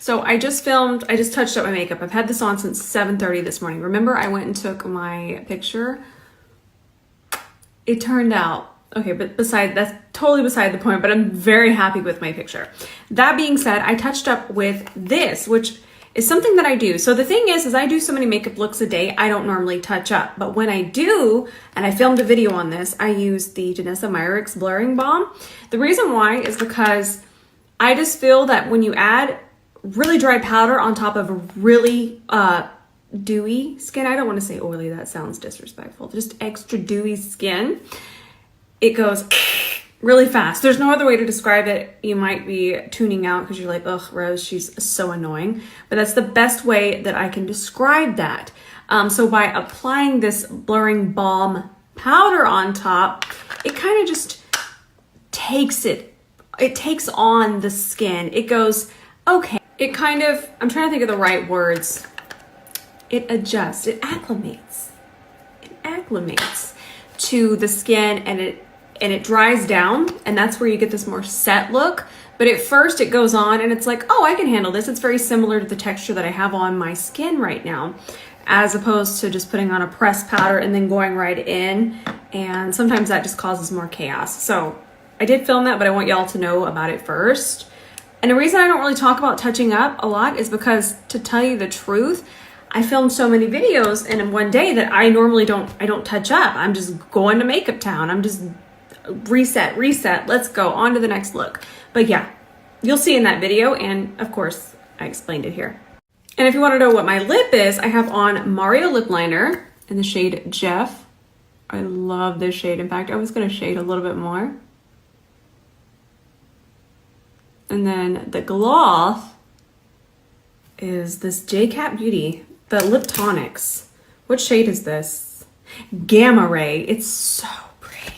So I just touched up my makeup. I've had this on since 7:30 this morning. Remember I went and took my picture? It turned out, okay, but that's totally beside the point, but I'm very happy with my picture. That being said, I touched up with this, which is something that I do. So the thing is I do so many makeup looks a day, I don't normally touch up. But when I do, and I filmed a video on this, I use the Janessa Myricks Blurring Balm. The reason why is because I just feel that when you add really dry powder on top of a really dewy skin, I don't want to say oily, that sounds disrespectful, just extra dewy skin, it goes really fast. There's no other way to describe it. You might be tuning out because you're like, ugh, Rose, she's so annoying. But that's the best way that I can describe that. So by applying this blurring balm powder on top, it kind of just takes on the skin. It goes, okay. It kind of, I'm trying to think of the right words. It adjusts, it acclimates to the skin, and it dries down, and that's where you get this more set look. But at first it goes on and it's like, oh, I can handle this. It's very similar to the texture that I have on my skin right now, as opposed to just putting on a pressed powder and then going right in. And sometimes that just causes more chaos. So I did film that, but I want y'all to know about it first. And the reason I don't really talk about touching up a lot is because, to tell you the truth, I filmed so many videos in one day that I normally don't touch up. I'm just going to makeup town. I'm just reset, let's go on to the next look. But yeah, you'll see in that video, and of course I explained it here. And if you want to know what my lip is, I have on Mario lip liner in the shade Jeff. I love this shade. In fact, I was going to shade a little bit more. And then the gloss is this J-Cat Beauty, the Lip Tonics. What shade is this? Gamma Ray. It's so pretty.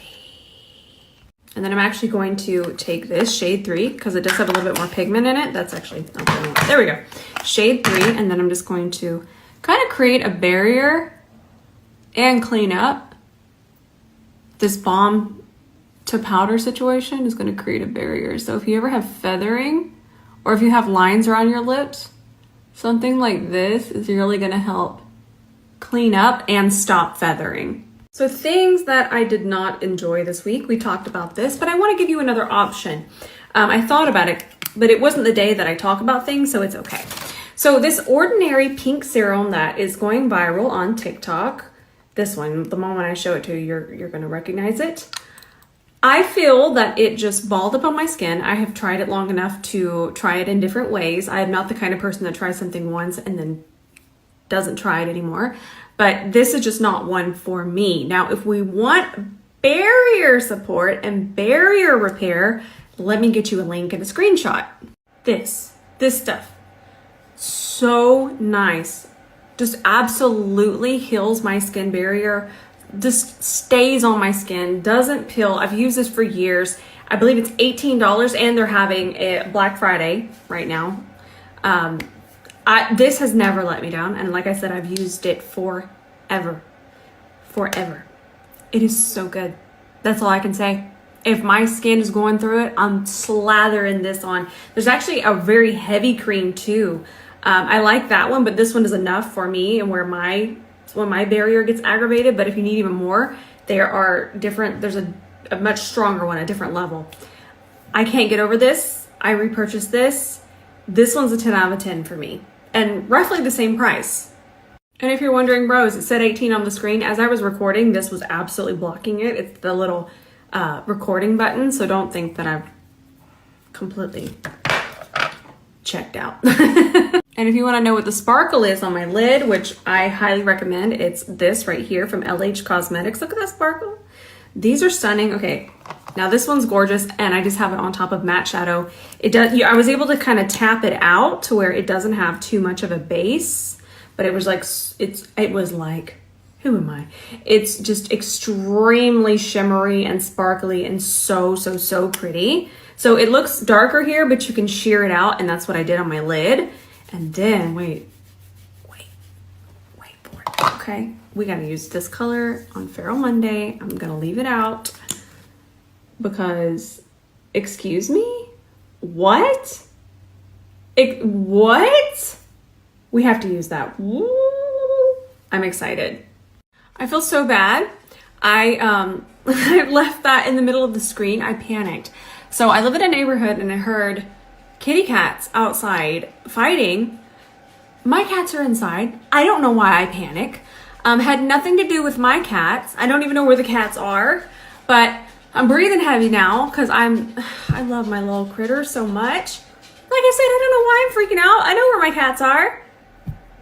And then I'm actually going to take this shade 3 because it does have a little bit more pigment in it. That's actually, there we go. Shade 3, and then I'm just going to kind of create a barrier and clean up. This balm to powder situation is going to create a barrier. So if you ever have feathering, or if you have lines around your lips, something like this is really going to help clean up and stop feathering. So things that I did not enjoy this week, we talked about this, but I want to give you another option. I thought about it, but it wasn't the day that I talk about things, so it's okay. So this ordinary pink serum that is going viral on TikTok, this one, the moment I show it to you, you're going to recognize it. I feel that it just balled up on my skin. I have tried it long enough to try it in different ways. I am not the kind of person that tries something once and then doesn't try it anymore. But this is just not one for me. Now, if we want barrier support and barrier repair, let me get you a link and a screenshot. This stuff, so nice. Just absolutely heals my skin barrier. Just stays on my skin, doesn't peel. I've used this for years. I believe it's $18, and they're having a Black Friday right now. This has never let me down, and like I said, I've used it forever. It is so good. That's all I can say. If my skin is going through it, I'm slathering this on. There's actually a very heavy cream too. I like that one, but this one is enough for me and when my barrier gets aggravated. But if you need even more, there are different, there's a much stronger one, a different level. I can't get over this. I repurchased this. This one's a 10 out of 10 for me, and roughly the same price. And if you're wondering, bros, it said 18 on the screen. As I was recording, this was absolutely blocking it. It's the little recording button, so don't think that I've completely checked out. And if you want to know what the sparkle is on my lid, which I highly recommend, it's this right here from LH Cosmetics. Look at that sparkle. These are stunning. Okay, now this one's gorgeous, and I just have it on top of matte shadow. It does. I was able to kind of tap it out to where it doesn't have too much of a base, but it was like, it was like, who am I? It's just extremely shimmery and sparkly and so pretty. So it looks darker here, but you can sheer it out, and that's what I did on my lid. And then, wait for it. Okay, we gotta use this color on Feral Monday. I'm gonna leave it out because, excuse me? What? What? We have to use that. Woo. I'm excited. I feel so bad. I left that in the middle of the screen. I panicked. So I live in a neighborhood and I heard kitty cats outside fighting. My cats are inside. I don't know why I panic. Had nothing to do with my cats. I don't even know where the cats are, but I'm breathing heavy now because I love my little critters so much. Like I said, I don't know why I'm freaking out. I know where my cats are.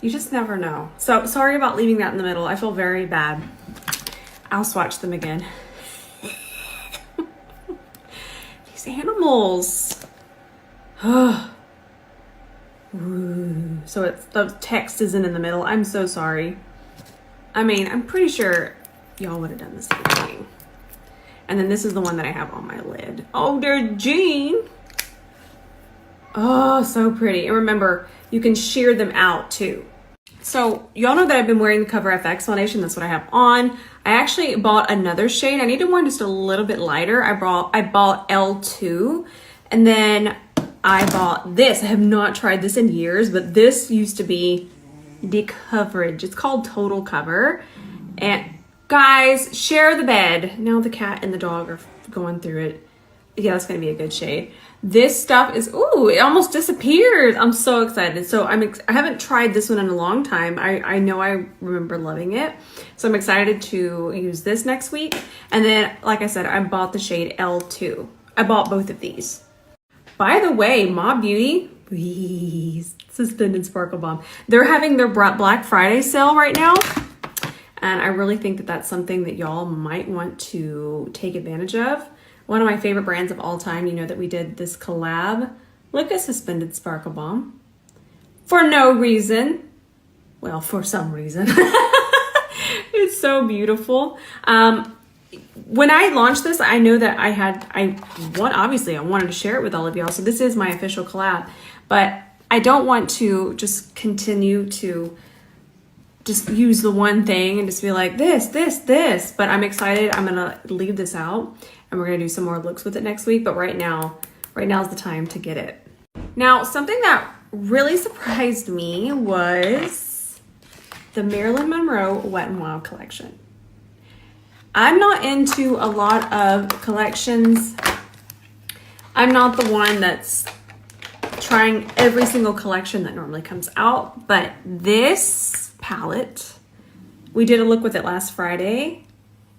You just never know. So sorry about leaving that in the middle. I feel very bad. I'll swatch them again. These animals. So it's the text isn't in the middle. I'm so sorry. I mean, I'm pretty sure y'all would have done the same thing. And then this is the one that I have on my lid. Oh, there's Jean. Oh, so pretty. And remember, you can shear them out too. So y'all know that I've been wearing the 𝗕𝗲𝘂𝘂 foundation. That's what I have on. I actually bought another shade. I needed one just a little bit lighter. I bought L2, and then I bought this. I have not tried this in years, but this used to be the coverage. It's called Total Cover. And guys, share the bed. Now the cat and the dog are going through it. Yeah, that's gonna be a good shade. This stuff is, ooh, it almost disappears. I'm so excited. So I haven't tried this one in a long time. I know I remember loving it. So I'm excited to use this next week. And then, like I said, I bought the shade L2. I bought both of these. By the way, Mob Beauty, please, Suspended Sparkle Balm. They're having their Black Friday sale right now. And I really think that that's something that y'all might want to take advantage of. One of my favorite brands of all time, you know that we did this collab. Look at Suspended Sparkle Balm. For no reason. Well, for some reason. It's so beautiful. When I launched this, I know that obviously I wanted to share it with all of y'all. So this is my official collab. But I don't want to just continue to just use the one thing and just be like this. But I'm excited. I'm going to leave this out. And we're gonna do some more looks with it next week, but right now is the time to get it. Now, something that really surprised me was the Marilyn Monroe Wet n Wild collection. I'm not into a lot of collections. I'm not the one that's trying every single collection that normally comes out, but this palette, we did a look with it last Friday.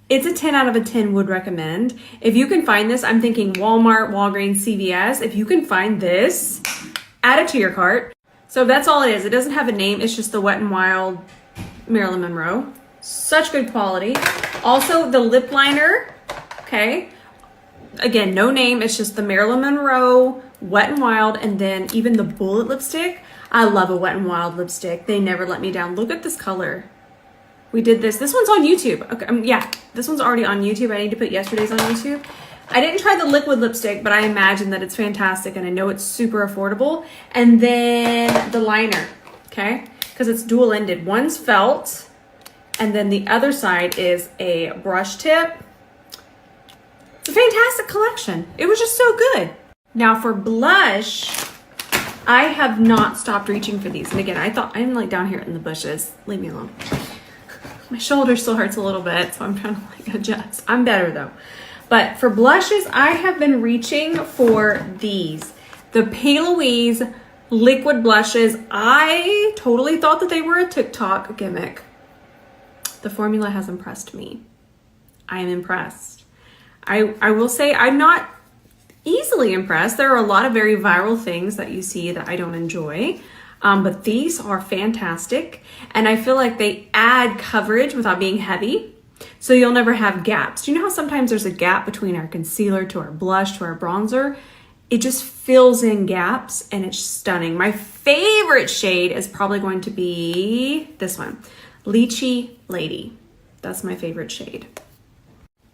It's a 10 out of 10 would recommend. If you can find this, I'm thinking Walmart, Walgreens, CVS. If you can find this, add it to your cart. So that's all it is. It doesn't have a name. It's just the Wet n Wild Marilyn Monroe. Such good quality. Also the lip liner, okay? Again, no name. It's just the Marilyn Monroe Wet n Wild, and then even the bullet lipstick. I love a Wet n Wild lipstick. They never let me down. Look at this color. We did this. This one's on YouTube. Okay, yeah, this one's already on YouTube. I need to put yesterday's on YouTube. I didn't try the liquid lipstick, but I imagine that it's fantastic, and I know it's super affordable. And then the liner, okay? Because it's dual-ended. One's felt, and then the other side is a brush tip. It's a fantastic collection. It was just so good. Now for blush, I have not stopped reaching for these. And again, I'm like down here in the bushes. Leave me alone. My shoulder still hurts a little bit, so I'm trying to like adjust. I'm better though. But for blushes, I have been reaching for these. The 𝗕𝗄𝑻 liquid blushes. I totally thought that they were a TikTok gimmick. The formula has impressed me. I am impressed. I will say I'm not easily impressed. There are a lot of very viral things that you see that I don't enjoy. But these are fantastic, and I feel like they add coverage without being heavy, so you'll never have gaps. Do you know how sometimes there's a gap between our concealer to our blush to our bronzer? It just fills in gaps, and it's stunning. My favorite shade is probably going to be this one, Lychee Lady. That's my favorite shade.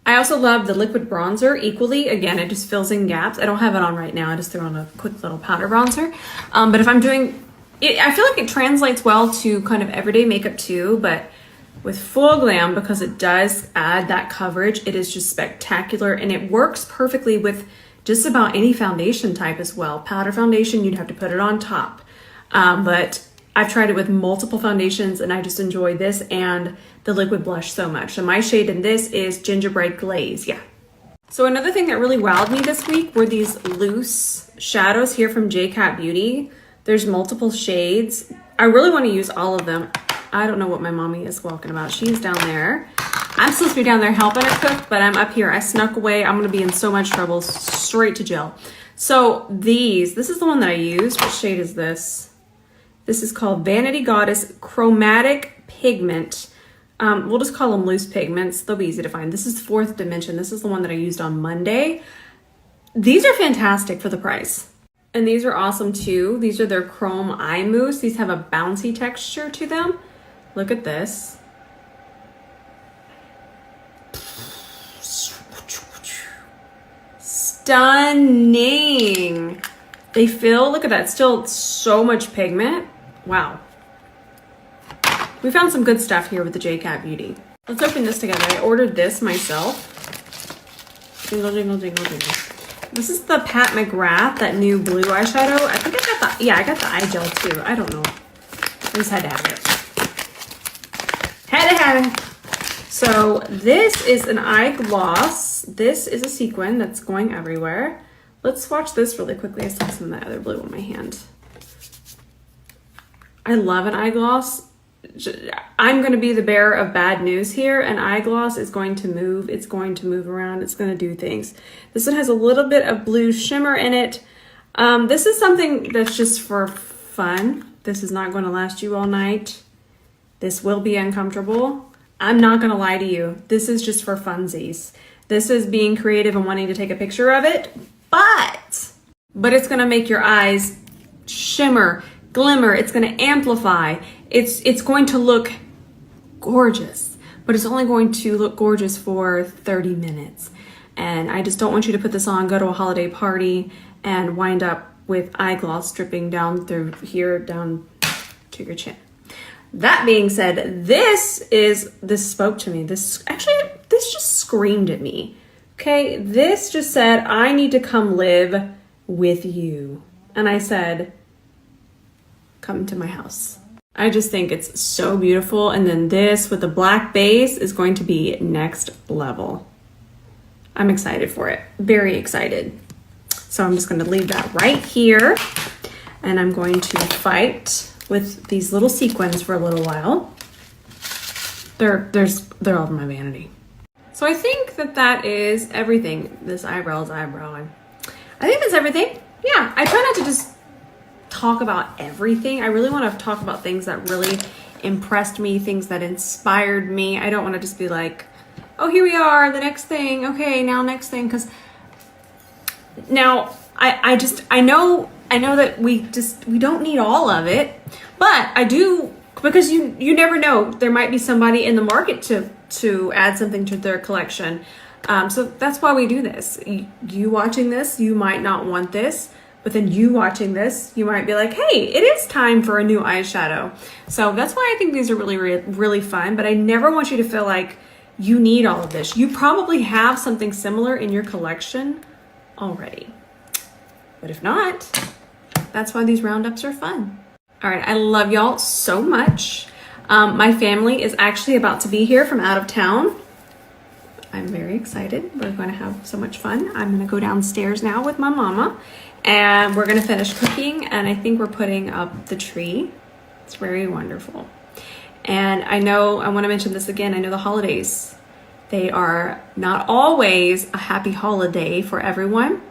I also love the liquid bronzer equally. Again, it just fills in gaps. I don't have it on right now. I just threw on a quick little powder bronzer. But if I'm doing I feel like it translates well to kind of everyday makeup too, but with Full Glam, because it does add that coverage, it is just spectacular, and it works perfectly with just about any foundation type as well. Powder foundation, you'd have to put it on top. But I've tried it with multiple foundations and I just enjoy this and the liquid blush so much. So my shade in this is Gingerbread Glaze, yeah. So another thing that really wowed me this week were these loose shadows here from 𝗕𝗏𝘂𝘂𝘁𝗄. There's multiple shades. I really want to use all of them. I don't know what my mommy is squawking about. She's down there. I'm supposed to be down there helping her cook, but I'm up here. I snuck away. I'm going to be in so much trouble. Straight to jail. So this is the one that I used. What shade is this? This is called Vanity Goddess Chromatic Pigment. We'll just call them loose pigments. They'll be easy to find. This is 4th Dimension. This is the one that I used on Monday. These are fantastic for the price. And these are awesome too. These are their chrome eye mousse. These have a bouncy texture to them. Look at this. Stunning. They feel, look at that, still so much pigment. Wow. We found some good stuff here with the 𝗕𝗏𝘂𝘂𝘂𝘂. Let's open this together. I ordered this myself. Jingle, jingle, jingle, jingle. This is the Pat McGrath, that new blue eyeshadow. I think I got the, yeah, I got the eye gel too. I don't know. I just had to have it. Had to have it. So this is an eye gloss. This is a sequin that's going everywhere. Let's swatch this really quickly. I still have some of that other blue in my hand. I love an eye gloss. I'm going to be the bearer of bad news here. An eye gloss is going to move. It's going to move around. It's going to do things. This one has a little bit of blue shimmer in it. This is something that's just for fun. This is not going to last you all night. This will be uncomfortable. I'm not going to lie to you. This is just for funsies. This is being creative and wanting to take a picture of it, but it's going to make your eyes shimmer, glimmer. It's going to amplify. It's going to look gorgeous, but it's only going to look gorgeous for 30 minutes. And I just don't want you to put this on, go to a holiday party, and wind up with eye gloss dripping down through here, down to your chin. That being said, this spoke to me. This just screamed at me. Okay, this just said, I need to come live with you. And I said, come to my house. I just think it's so beautiful. And then this with the black base is going to be next level. I'm excited for it. Very excited. So I'm just going to leave that right here. And I'm going to fight with these little sequins for a little while. They're all my vanity. So I think that is everything. This eyebrow is eyebrowing. I think that's everything. Yeah, I try not to just talk about everything. I really want to talk about things that really impressed me, things that inspired me. I don't want to just be like, oh, here we are, the next thing. Okay, now next thing. Because now I know that we don't need all of it, but I do, because you never know. There might be somebody in the market to add something to their collection. So that's why we do this. You watching this, you might not want this, but then you watching this, you might be like, hey, it is time for a new eyeshadow. So that's why I think these are really, really fun, but I never want you to feel like you need all of this. You probably have something similar in your collection already. But if not, that's why these roundups are fun. All right, I love y'all so much. My family is actually about to be here from out of town. I'm very excited. We're going to have so much fun. I'm going to go downstairs now with my mama, and we're going to finish cooking, and I think we're putting up the tree. It's very wonderful. And I want to mention this again. I know the holidays, they are not always a happy holiday for everyone.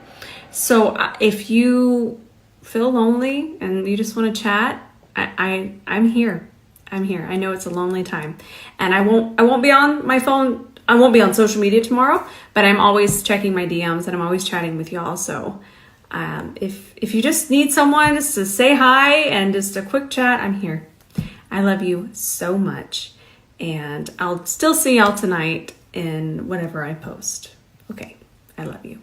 So if you feel lonely and you just want to chat, I'm here. I'm here. I know it's a lonely time, and I won't be on my phone. I won't be on social media tomorrow, but I'm always checking my DMs and I'm always chatting with y'all. So if you just need someone just to say hi and just a quick chat, I'm here. I love you so much, and I'll still see y'all tonight in whatever I post. Okay, I love you.